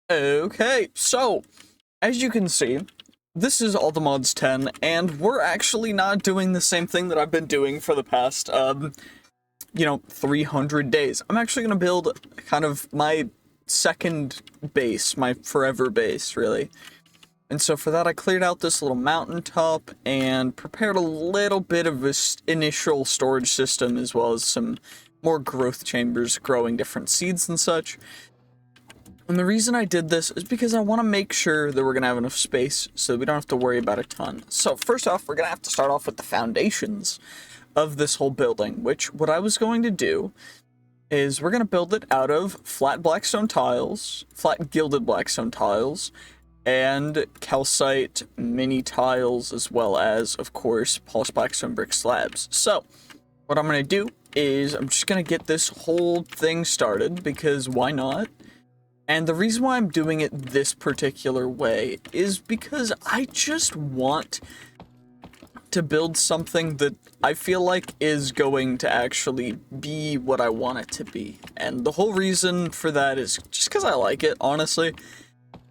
Okay, so as you can see, this is All the Mods 10, and we're actually not doing the same thing that I've been doing for the past, 300 days. I'm actually going to build kind of my second base, my forever base, really. And so for that, I cleared out this little mountaintop and prepared a little bit of this initial storage system, as well as some more growth chambers growing different seeds and such. And the reason I did this is because I want to make sure that we're going to have enough space so we don't have to worry about a ton. So first off, we're going to have to start off with the foundations of this whole building, which what I was going to do is we're going to build it out of flat blackstone tiles, flat gilded blackstone tiles, and calcite mini tiles, as well as, of course, polished blackstone brick slabs. So what I'm going to do is I'm just going to get this whole thing started, because why not? And the reason why I'm doing it this particular way is because I just want to build something that I feel like is going to actually be what I want it to be. And the whole reason for that is just because I like it, honestly.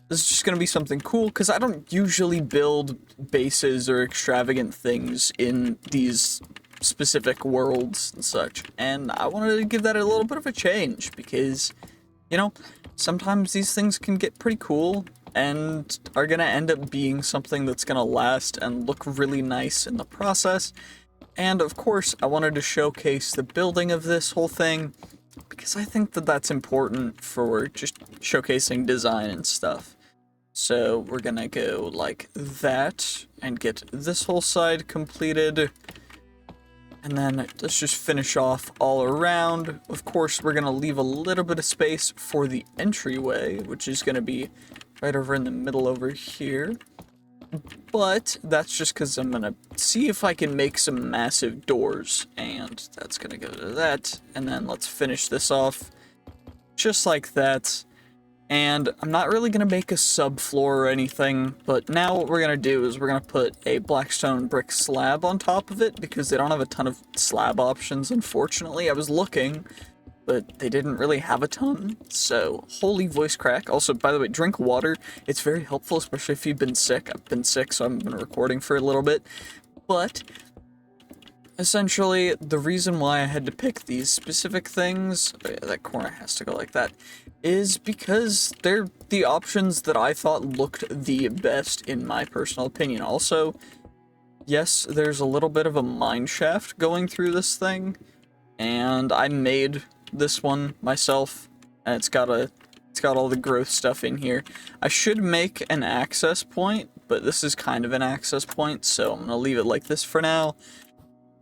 This is just going to be something cool, because I don't usually build bases or extravagant things in these specific worlds and such. And I wanted to give that a little bit of a change, because, you know, sometimes these things can get pretty cool and are going to end up being something that's going to last and look really nice in the process. And of course, I wanted to showcase the building of this whole thing, because I think that that's important for just showcasing design and stuff. So we're going to go like that and get this whole side completed. And then let's just finish off all around. Of course, we're going to leave a little bit of space for the entryway, which is going to be right over in the middle over here. But that's just because I'm going to see if I can make some massive doors. And that's going to go to that. And then let's finish this off just like that. And I'm not really going to make a subfloor or anything, but now what we're going to do is we're going to put a blackstone brick slab on top of it, because they don't have a ton of slab options, unfortunately. I was looking, but they didn't really have a ton, so holy voice crack. Also, by the way, drink water. It's very helpful, especially if you've been sick. I've been sick, so I've been recording for a little bit, but essentially, the reason why I had to pick these specific things, oh yeah, that corner has to go like that, is because they're the options that I thought looked the best in my personal opinion. Also, yes, there's a little bit of a mine shaft going through this thing, and I made this one myself, and it's got all the growth stuff in here. I should make an access point, but this is kind of an access point, so I'm gonna leave it like this for now.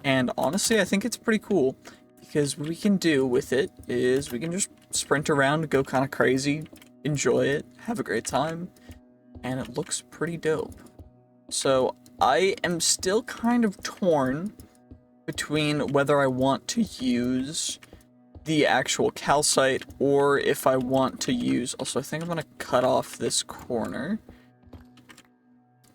And honestly, I think it's pretty cool, because what we can do with it is we can just sprint around, go kind of crazy, enjoy it, have a great time, and it looks pretty dope. So I am still kind of torn between whether I want to use the actual calcite or if I want to use... Also, I think I'm going to cut off this corner.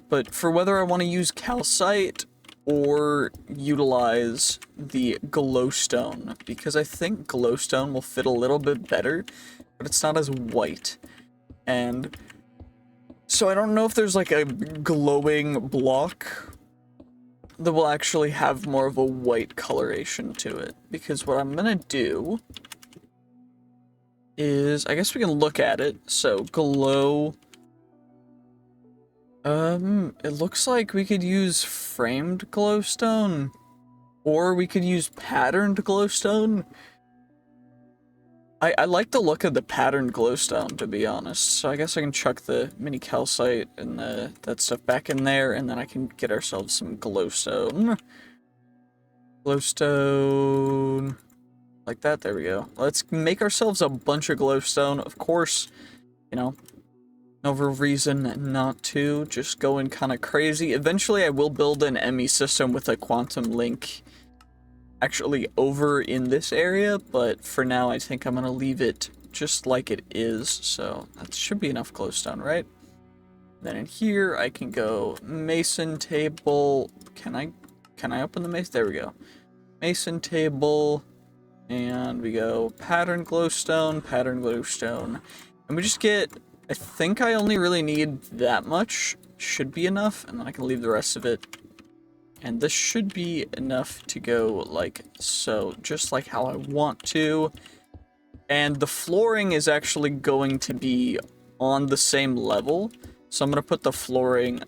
But for whether I want to use calcite or utilize the glowstone, because I think glowstone will fit a little bit better, but it's not as white. And so I don't know if there's like a glowing block that will actually have more of a white coloration to it, because what I'm gonna do is, I guess we can look at it. So glow, it looks like we could use framed glowstone, or we could use patterned glowstone. I like the look of the patterned glowstone, to be honest, so I guess I can chuck the mini calcite and that stuff back in there, and then I can get ourselves some glowstone. Glowstone, like that, there we go. Let's make ourselves a bunch of glowstone. Of course, you know, no real reason not to, just going kind of crazy. Eventually I will build an ME system with a quantum link actually over in this area, but for now I think I'm gonna leave it just like it is. So that should be enough glowstone, right? Then in here I can go mason table. Can I open the mason? There we go. Mason table, and we go pattern glowstone, and we just get I think I only really need that much. Should be enough, and then I can leave the rest of it. And this should be enough to go like so, just like how I want to. And the flooring is actually going to be on the same level. So I'm going to put the flooring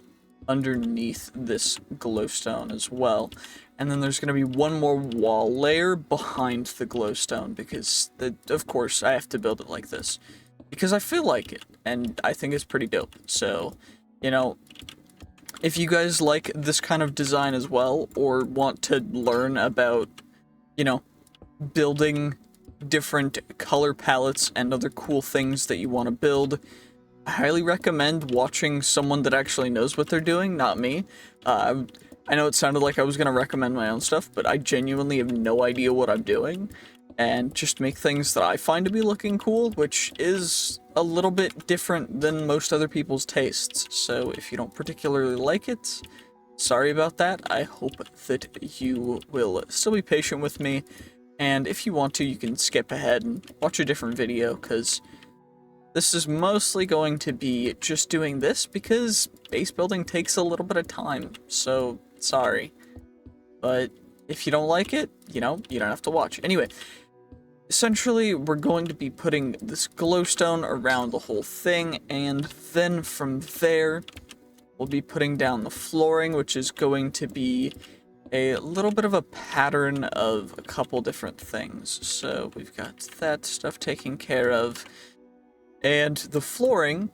underneath this glowstone as well. And then there's going to be one more wall layer behind the glowstone because, of course, I have to build it like this. Because I feel like it, and I think it's pretty dope. So, you know, if you guys like this kind of design as well, or want to learn about, you know, building different color palettes and other cool things that you want to build, I highly recommend watching someone that actually knows what they're doing, not me. I know it sounded like I was going to recommend my own stuff, but I genuinely have no idea what I'm doing, and just make things that I find to be looking cool, which is a little bit different than most other people's tastes. So if you don't particularly like it, sorry about that. I hope that you will still be patient with me, and if you want to, you can skip ahead and watch a different video, because this is mostly going to be just doing this because base building takes a little bit of time, so sorry. But if you don't like it, you know, you don't have to watch. Anyway, essentially, we're going to be putting this glowstone around the whole thing, and then from there, we'll be putting down the flooring, which is going to be a little bit of a pattern of a couple different things. So we've got that stuff taken care of. And the flooring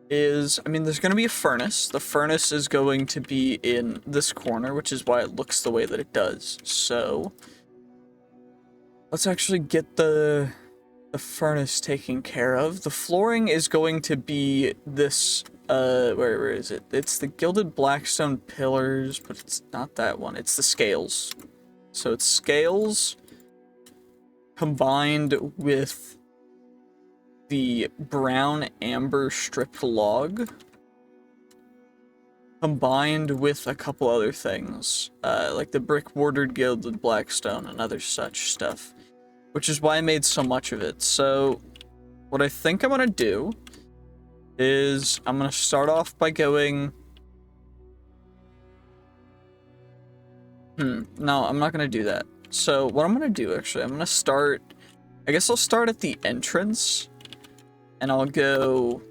is, I mean, there's going to be a furnace. The furnace is going to be in this corner, which is why it looks the way that it does. So let's actually get the furnace taken care of. The flooring is going to be this, where is it? It's the gilded blackstone pillars, but it's not that one. It's the scales. So it's scales combined with the brown amber stripped log, combined with a couple other things, like the brick bordered gilded blackstone and other such stuff, which is why I made so much of it. So what I think I'm gonna do is I'm gonna start off by going, no, I'm not gonna do that. So what I'm gonna do, actually, I'm gonna start, I guess I'll start at the entrance, and I'll go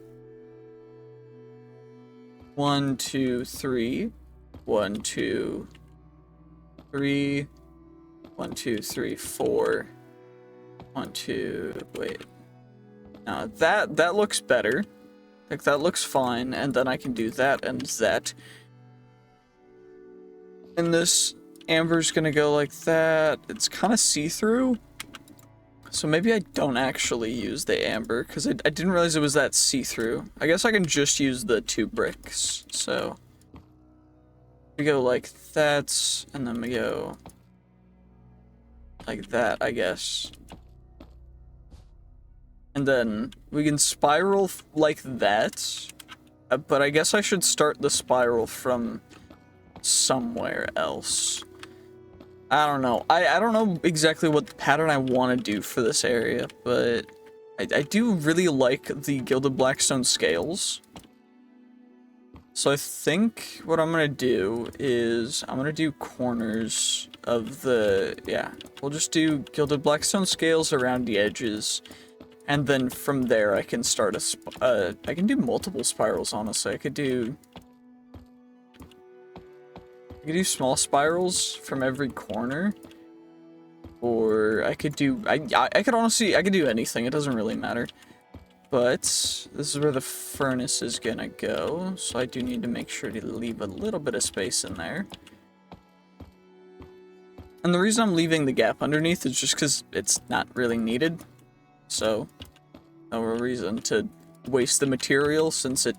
1, 2, 3, 1, 2, 3, 1, 2, 3, 4, 1, 2, wait. Now that looks better. Like, that looks fine, and then I can do that and that. And this amber's gonna go like that. It's kind of see-through. So maybe I don't actually use the amber, because I didn't realize it was that see-through. I guess I can just use the 2 bricks. So we go like that, and then we go like that, I guess. And then we can spiral like that, but I guess I should start the spiral from somewhere else. I don't know. I don't know exactly what pattern I want to do for this area, but I do really like the gilded blackstone scales. So I think what I'm going to do is I'm going to do corners of the, yeah, we'll just do gilded blackstone scales around the edges. And then from there I can start I can do multiple spirals, honestly. I could do small spirals from every corner, or I could do, I could honestly, I could do anything, it doesn't really matter. But this is where the furnace is gonna go, so I do need to make sure to leave a little bit of space in there. And the reason I'm leaving the gap underneath is just because it's not really needed, so no reason to waste the material since it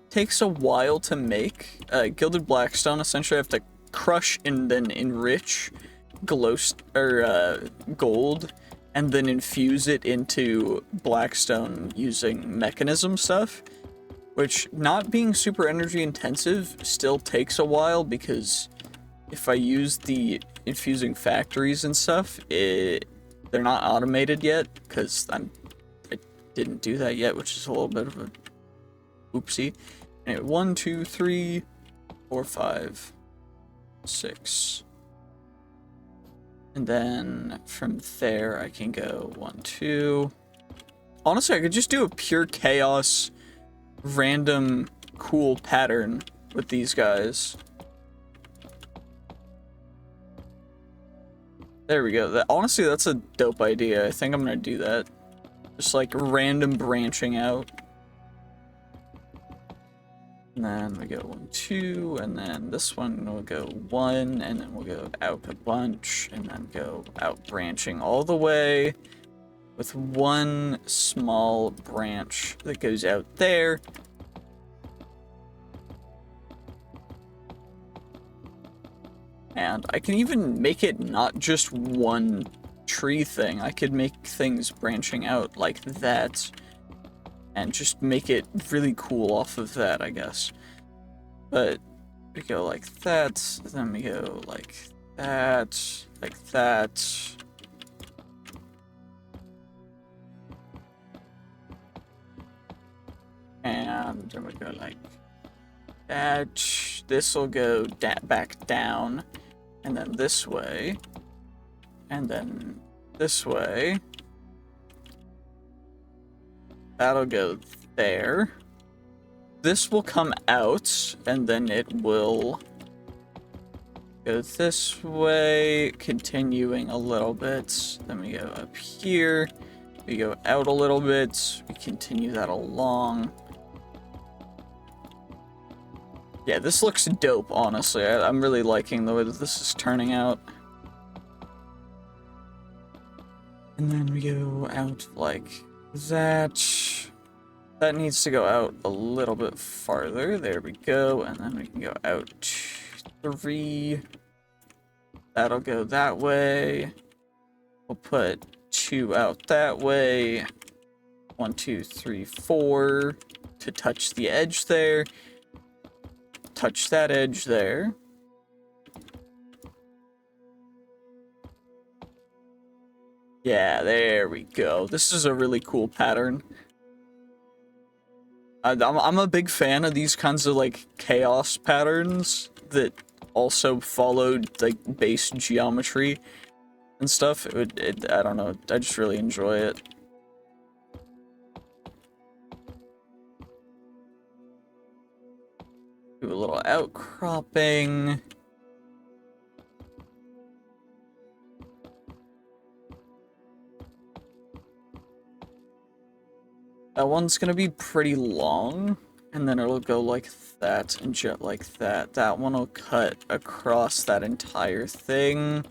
takes a while to make. Gilded blackstone, essentially I have to crush and then enrich gold, and then infuse it into blackstone using mechanism stuff, which, not being super energy intensive, still takes a while, because if I use the infusing factories and stuff, they're not automated yet, because I didn't do that yet, which is a little bit of a Oopsie. Anyway, 1, 2, 3, 4, 5, 6. And then from there I can go 1, 2. Honestly, I could just do a pure chaos, random, cool pattern with these guys. There we go. Honestly, that's a dope idea. I think I'm gonna do that. Just like random branching out. And then we go 1, 2, and then this one will go 1, and then we'll go out a bunch, and then go out branching all the way with one small branch that goes out there. And I can even make it not just one tree thing. I could make things branching out like that and just make it really cool off of that, I guess. But we go like that, then we go like that, like that. And then we go like that. This will go back down, and then this way, and then this way. That'll go there. This will come out, and then it will go this way, continuing a little bit. Then we go up here. We go out a little bit. We continue that along. Yeah, this looks dope, honestly. I'm really liking the way that this is turning out. And then we go out like that. That needs to go out a little bit farther. There we go. And then we can go out 3. That'll go that way. We'll put 2 out that way. 1, 2, 3, 4 to touch the edge there. Touch that edge there. Yeah, there we go. This is a really cool pattern. I'm a big fan of these kinds of like chaos patterns that also followed like base geometry and stuff. I don't know, I just really enjoy it. Do a little outcropping. That one's gonna be pretty long, and then it'll go like that and jet like that. That one will cut across that entire thing.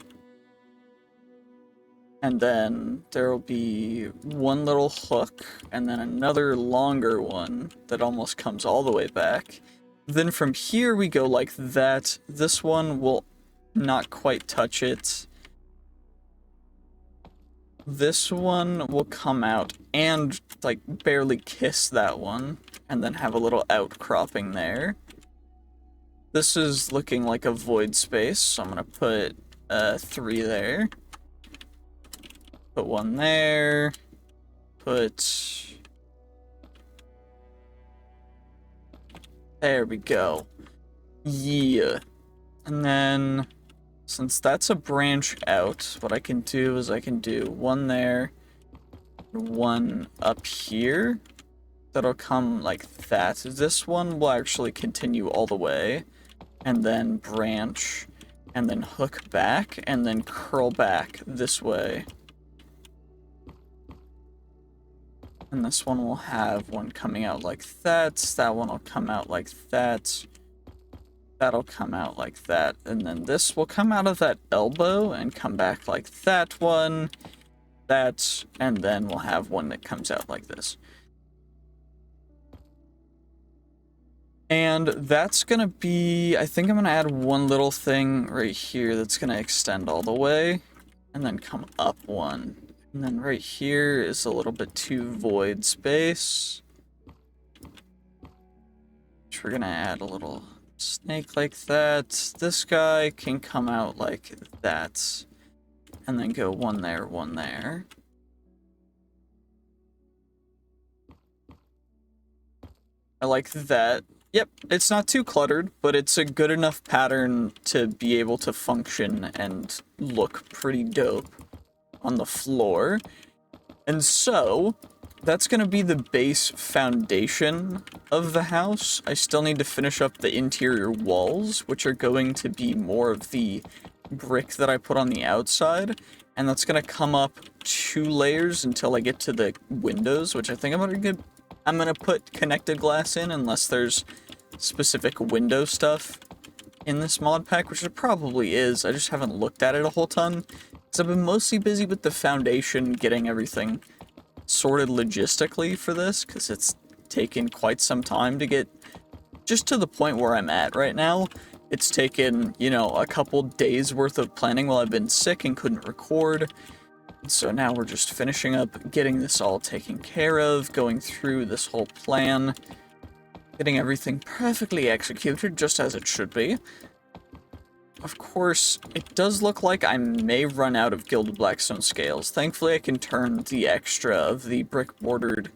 And then there'll be one little hook, and then another longer one that almost comes all the way back. Then from here we go like that. This one will not quite touch it. This one will come out and like barely kiss that one, and then have a little outcropping there. This is looking like a void space, so I'm gonna put 3 there. Put 1 there. Put... There we go. Yeah. And then, since that's a branch out, what I can do is I can do 1 there, 1 up here. That'll come like that. This one will actually continue all the way, and then branch, and then hook back, and then curl back this way. And this one will have one coming out like that. That one will come out like that. That'll come out like that. And then this will come out of that elbow and come back like that one. That. And then we'll have one that comes out like this. And that's gonna be... I think I'm gonna add one little thing right here that's gonna extend all the way. And then come up one. And then right here is a little bit too void space. Which we're gonna add a little snake like that. This guy can come out like that. And then go 1 there, 1 there. I like that. Yep, it's not too cluttered, but it's a good enough pattern to be able to function and look pretty dope on the floor. And so, that's going to be the base foundation of the house. I still need to finish up the interior walls, which are going to be more of the brick that I put on the outside. And that's going to come up 2 layers until I get to the windows, which I think I'm gonna put connected glass in unless there's specific window stuff in this mod pack, which it probably is. I just haven't looked at it a whole ton, because I've been mostly busy with the foundation, getting everything sorted logistically for this, because it's taken quite some time to get just to the point where I'm at right now. It's taken, you know, a couple days worth of planning while I've been sick and couldn't record. So now we're just finishing up getting this all taken care of, going through this whole plan, getting everything perfectly executed just as it should be. Of course, it does look like I may run out of Gilded Blackstone scales. Thankfully, I can turn the extra of the brick-bordered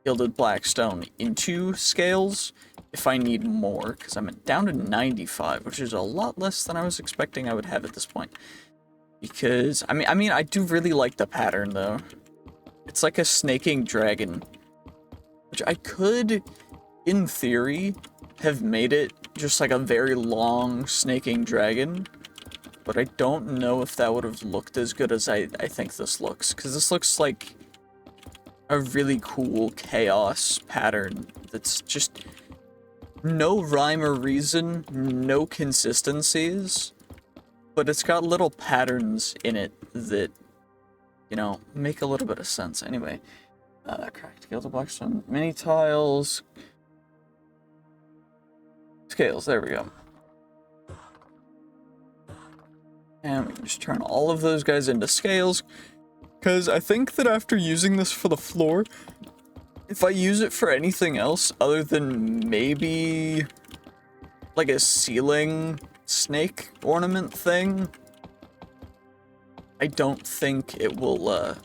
Gilded Blackstone into scales if I need more, because I'm down to 95, which is a lot less than I was expecting I would have at this point. Because, I mean, I do really like the pattern, though. It's like a snaking dragon, which I could, in theory, have made it just like a very long snaking dragon, but I don't know if that would have looked as good as I think this looks, because this looks like a really cool chaos pattern that's just no rhyme or reason, no consistencies, but it's got little patterns in it that, you know, make a little bit of sense. Anyway, cracked Gilded Blackstone mini tiles, scales, there we go. And we can just turn all of those guys into scales, because I think that after using this for the floor, if I use it for anything else other than maybe like a ceiling snake ornament thing, I don't think it will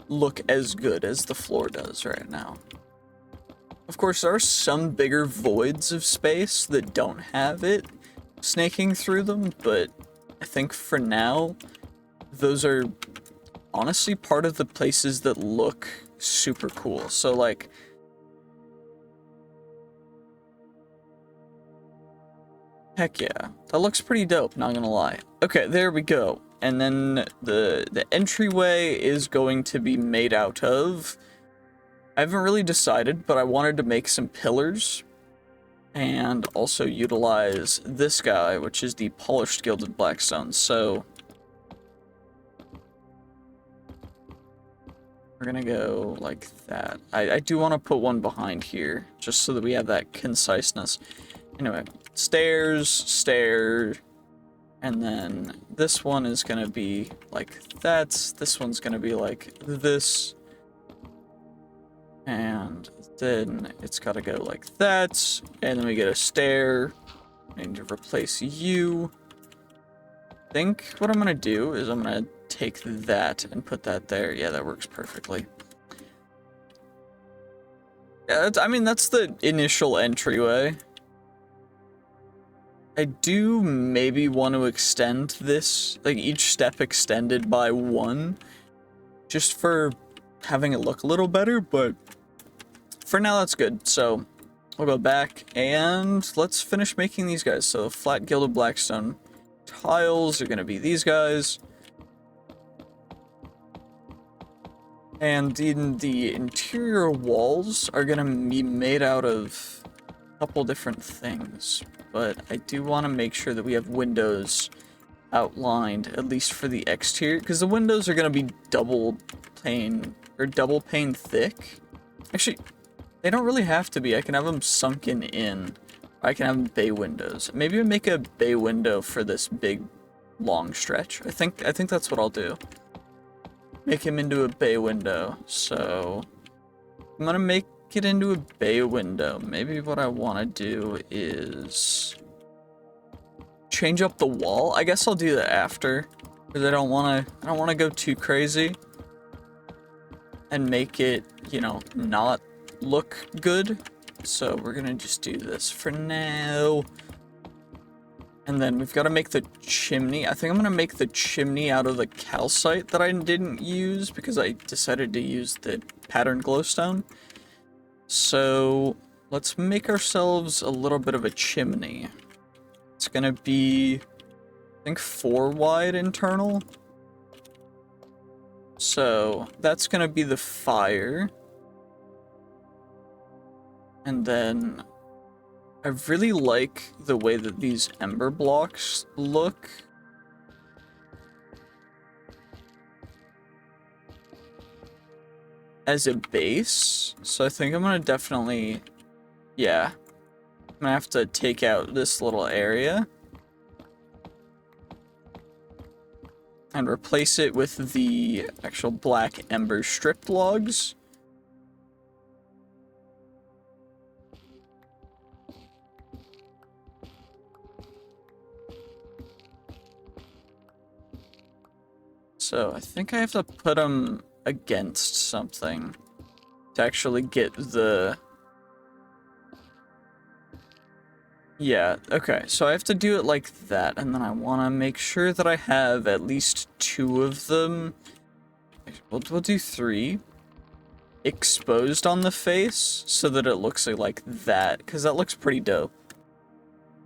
look as good as the floor does right now. Of course, there are some bigger voids of space that don't have it snaking through them, but I think for now, those are honestly part of the places that look super cool. So like, heck yeah, that looks pretty dope, not gonna lie. Okay, there we go. And then the entryway is going to be made out of, I haven't really decided, but I wanted to make some pillars and also utilize this guy, which is the polished Gilded Blackstone. So we're gonna go like that. I do want to put one behind here, just so that we have that conciseness. Anyway, stairs, stair, and then this one is gonna be like that. This one's gonna be like this. And then it's gotta go like that. And then we get a stair. I need to replace you. I think what I'm gonna do is I'm gonna take that and put that there. Yeah, that works perfectly. Yeah, I mean, that's the initial entryway. I do maybe want to extend this, like each step extended by 1, just for having it look a little better, but for now that's good. So we'll go back and let's finish making these guys. So flat Gilded Blackstone tiles are gonna be these guys. And in the interior walls are gonna be made out of a couple different things, but I do want to make sure that we have windows outlined, at least for the exterior, because the windows are gonna be double pane thick. Actually, they don't really have to be. I can have them sunken in. I can have bay windows. Maybe we'll make a bay window for this big, long stretch. I think that's what I'll do. Make him into a bay window. So I'm gonna make it into a bay window. Maybe what I want to do is change up the wall. I guess I'll do that after, because I don't want to go too crazy and make it, you know, not look good So we're gonna just do this for now. And then we've got to make the chimney. I think I'm gonna make the chimney out of the calcite that I didn't use because I decided to use the patterned glowstone. So let's make ourselves a little bit of a chimney. It's gonna be, I think, 4 wide internal. So that's gonna be the fire. And then I really like the way that these ember blocks look. As a base. So I think I'm gonna definitely, yeah. I'm gonna have to take out this little area and replace it with the actual black ember strip logs. So I think I have to put them against something to actually get the... Yeah, okay, so I have to do it like that, and then I want to make sure that I have at least 2 of them. We'll do 3. Exposed on the face, so that it looks like that, because that looks pretty dope.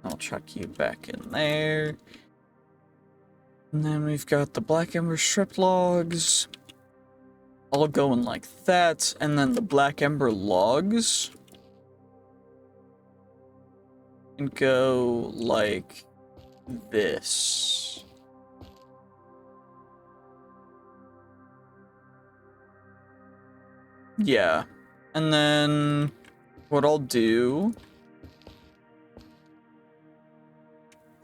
I'll chuck you back in there. And then we've got the black ember strip logs. All going like that, and then the black ember logs and go like this. Yeah, and then what I'll do...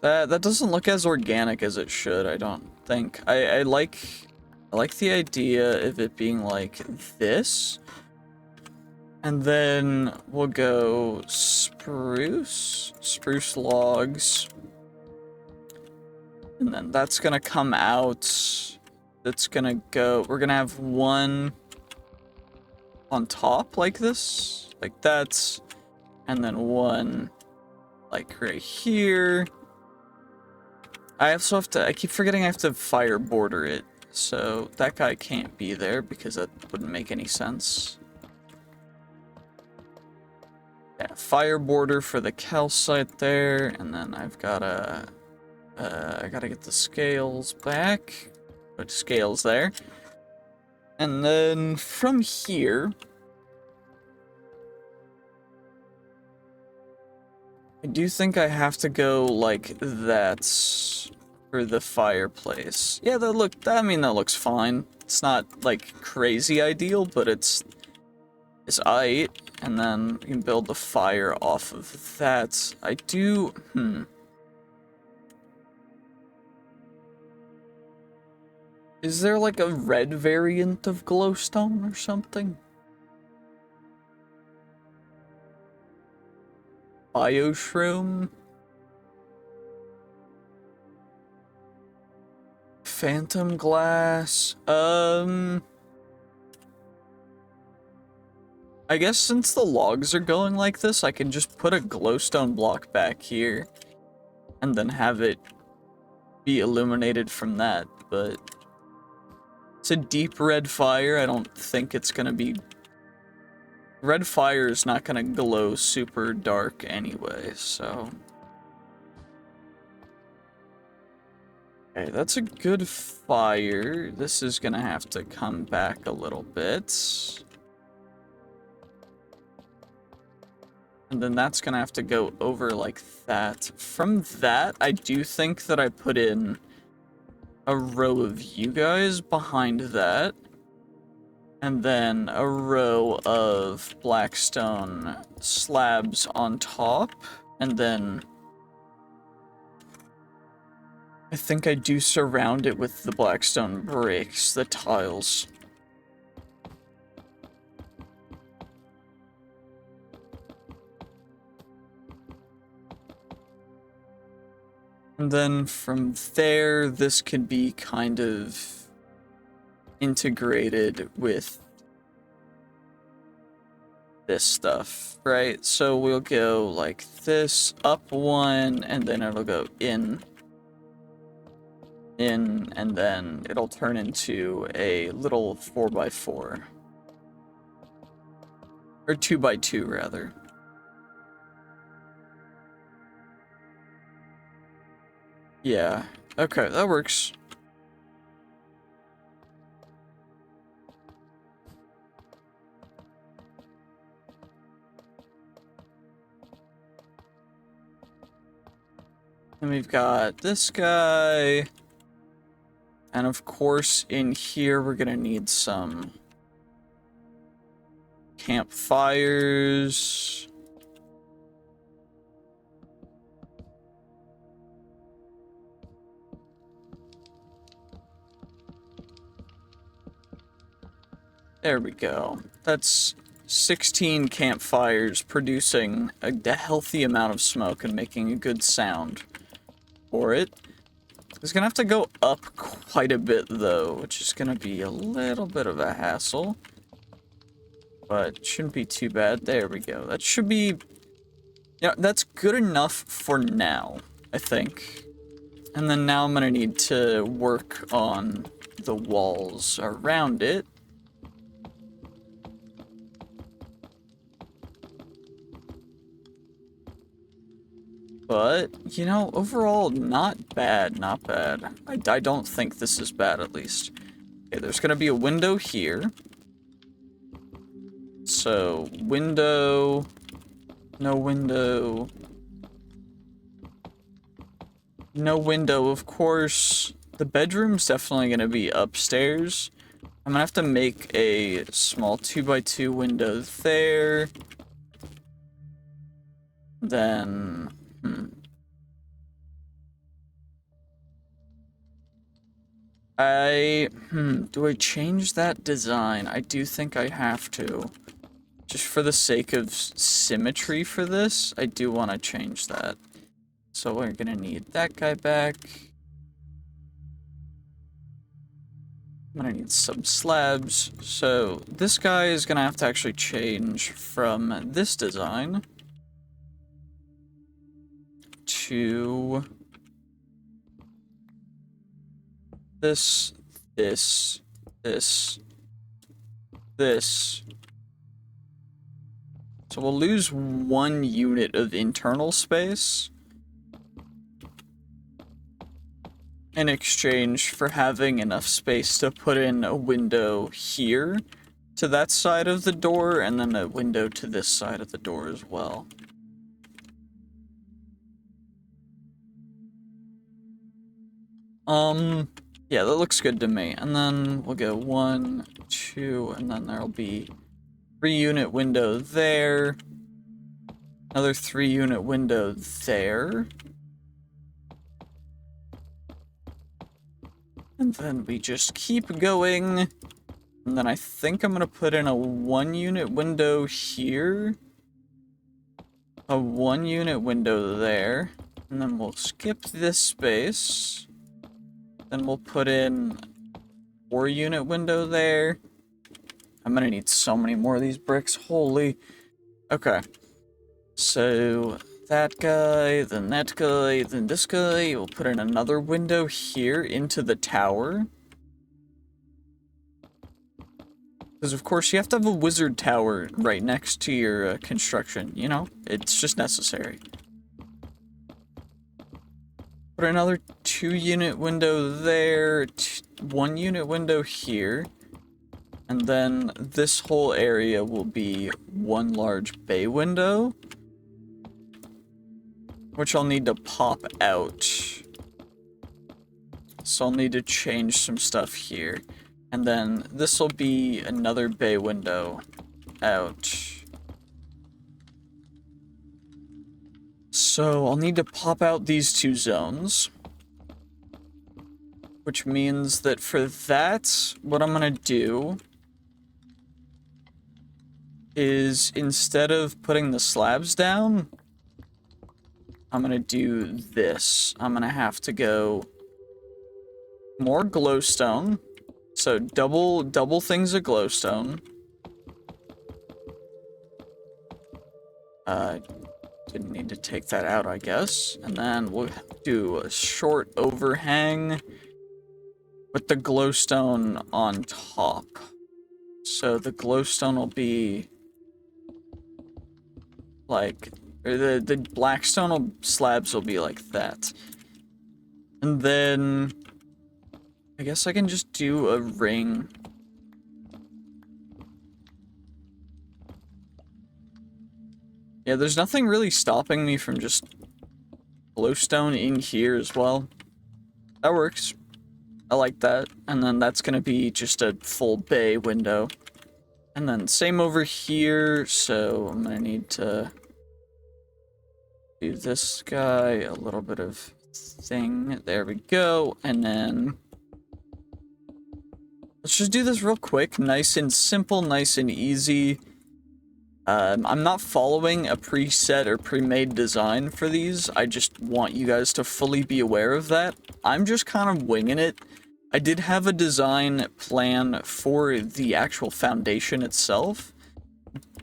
That doesn't look as organic as it should, I don't think. I like the idea of it being like this. And then we'll go spruce logs. And then that's gonna come out. That's gonna go, we're gonna have 1 on top like this, like that. And then 1 like right here. I also have to, I keep forgetting I have to fire border it. So that guy can't be there because that wouldn't make any sense. Yeah, fire border for the calcite there, and then I've gotta, I gotta get the scales back. Put scales there. And then from here, I do think I have to go like that for the fireplace. Yeah, that looks fine. It's not like crazy ideal, but it's aight. And then we can build the fire off of that. I do, Is there like a red variant of glowstone or something? Bioshroom? Phantom glass? I guess since the logs are going like this, I can just put a glowstone block back here and then have it be illuminated from that, but it's a deep red fire. I don't think it's gonna be... Red fire is not gonna glow super dark anyway, so... Okay, that's a good fire. This is gonna have to come back a little bit. And then that's gonna have to go over like that. From that, I do think that I put in a row of you guys behind that. And then a row of blackstone slabs on top. And then I think I do surround it with the blackstone bricks, the tiles. And then from there, this could be kind of integrated with this stuff, right? So we'll go like this, up one, and then it'll go in, and then it'll turn into a little 4x4. Or 2x2, rather. Yeah, okay, that works. And we've got this guy. And of course, in here, we're gonna need some campfires. There we go. That's 16 campfires producing a healthy amount of smoke and making a good sound for it. It's gonna have to go up quite a bit though, which is gonna be a little bit of a hassle. But shouldn't be too bad. There we go. That should be... Yeah, that's good enough for now, I think. And then now I'm gonna need to work on the walls around it. But, you know, overall, not bad, not bad. I don't think this is bad, at least. Okay, there's gonna be a window here. So, window... No window... No window, of course. The bedroom's definitely gonna be upstairs. I'm gonna have to make a small 2x2 window there. Then... do I change that design? I do think I have to. Just for the sake of symmetry for this, I do want to change that. So we're gonna need that guy back. I'm gonna need some slabs. So this guy is gonna have to actually change from this design to this. So we'll lose 1 unit of internal space in exchange for having enough space to put in a window here to that side of the door, and then a window to this side of the door as well. Yeah, that looks good to me. And then we'll go 1, 2, and then there'll be 3-unit window there. Another 3-unit window there. And then we just keep going. And then I think I'm gonna put in a 1-unit window here. A 1-unit window there. And then we'll skip this space. Then we'll put in 4-unit window there. I'm gonna need so many more of these bricks, holy. Okay. So, that guy, then that guy, then this guy. We'll put in another window here into the tower. Because of course you have to have a wizard tower right next to your construction, you know? It's just necessary. Put another 2-unit window there, 1-unit window here, and then this whole area will be 1 large bay window, which I'll need to pop out. So I'll need to change some stuff here. And then this will be another bay window out. So I'll need to pop out these 2 zones. Which means that for that, what I'm gonna do is instead of putting the slabs down, I'm gonna do this. I'm gonna have to go more glowstone. So double things of glowstone. Didn't need to take that out, I guess. And then we'll do a short overhang with the glowstone on top. So the glowstone will be like, or the blackstone slabs will be like that. And then I guess I can just do a ring. Yeah, there's nothing really stopping me from just glowstone in here as well. That works. I like that. And then that's gonna be just a full bay window. And then same over here, so I'm gonna need to do this guy, a little bit of thing. There we go. And then let's just do this real quick, nice and simple, nice and easy. I'm not following a preset or pre-made design for these. I just want you guys to fully be aware of that. I'm just kind of winging it. I did have a design plan for the actual foundation itself,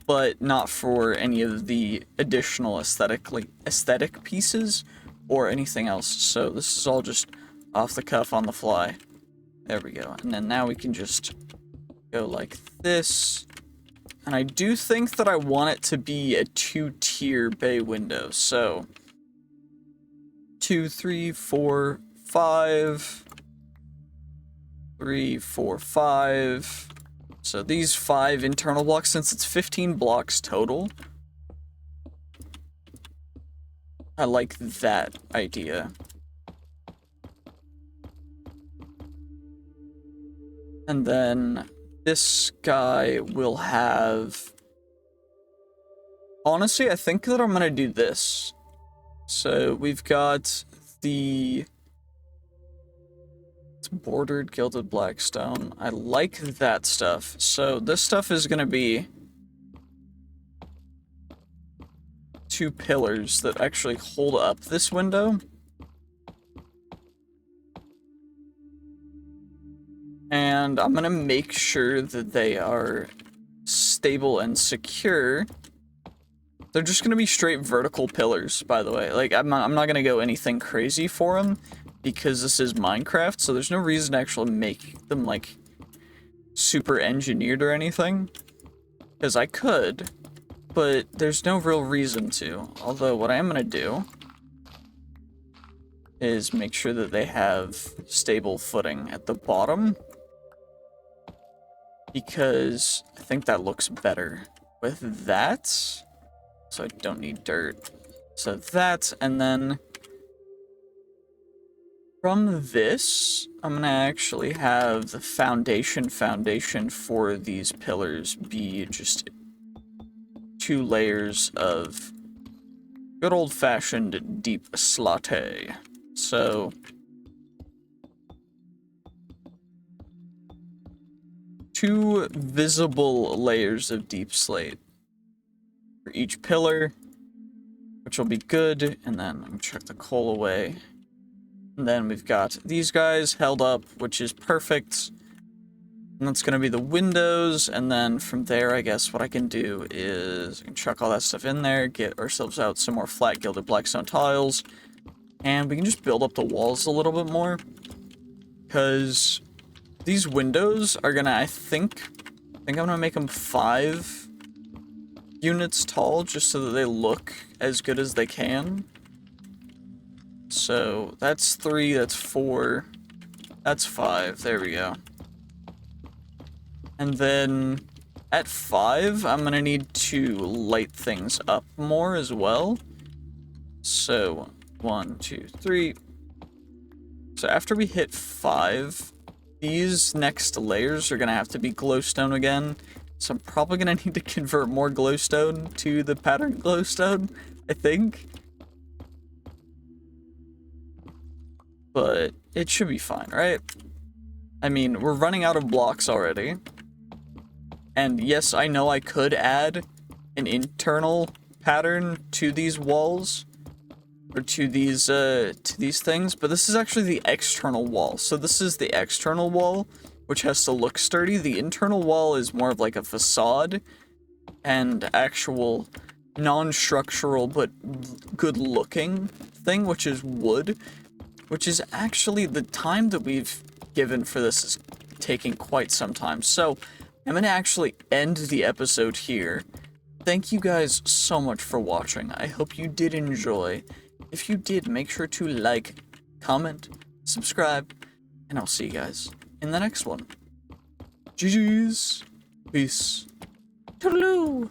but not for any of the additional aesthetic pieces or anything else. So this is all just off the cuff on the fly. There we go. And then now we can just go like this. And I do think that I want it to be a 2-tier bay window. So 2, 3, 4, 5. 3, 4, 5. So these 5 internal blocks, since it's 15 blocks total. I like that idea. And then this guy will have... Honestly, I think that I'm gonna do this. So we've got the... It's bordered gilded blackstone. I like that stuff. So this stuff is gonna be 2 pillars that actually hold up this window. And I'm gonna make sure that they are stable and secure. They're just gonna be straight vertical pillars, by the way. Like, I'm not gonna go anything crazy for them, because this is Minecraft, so there's no reason to actually make them, like, super engineered or anything. Because I could, but there's no real reason to. Although, what I am gonna do is make sure that they have stable footing at the bottom, because I think that looks better with that. So I don't need dirt. So that, and then from this, I'm gonna actually have the foundation for these pillars be just 2 layers of good old-fashioned deep slate. So 2 visible layers of deep slate for each pillar, which will be good. And then I'm gonna chuck the coal away. And then we've got these guys held up, which is perfect. And that's gonna be the windows. And then from there, I guess what I can do is I can chuck all that stuff in there, get ourselves out some more flat gilded blackstone tiles, and we can just build up the walls a little bit more. Because these windows are gonna, I think I'm gonna make them 5 units tall, just so that they look as good as they can. So that's 3, that's 4, that's 5, there we go. And then at 5, I'm gonna need to light things up more as well. So 1, 2, 3. So after we hit 5, these next layers are gonna have to be glowstone again. So I'm probably gonna need to convert more glowstone to the pattern glowstone, I think. But it should be fine, right? I mean, we're running out of blocks already. And yes, I know I could add an internal pattern to these walls, or to these things, but this is actually the external wall. So this is the external wall, which has to look sturdy. The internal wall is more of like a facade and actual non-structural but good-looking thing, which is wood, which is actually the time that we've given for this is taking quite some time. So I'm going to actually end the episode here. Thank you guys so much for watching. I hope you did enjoy. If you did, make sure to like, comment, subscribe, and I'll see you guys in the next one. GG's. Peace. Toodaloo.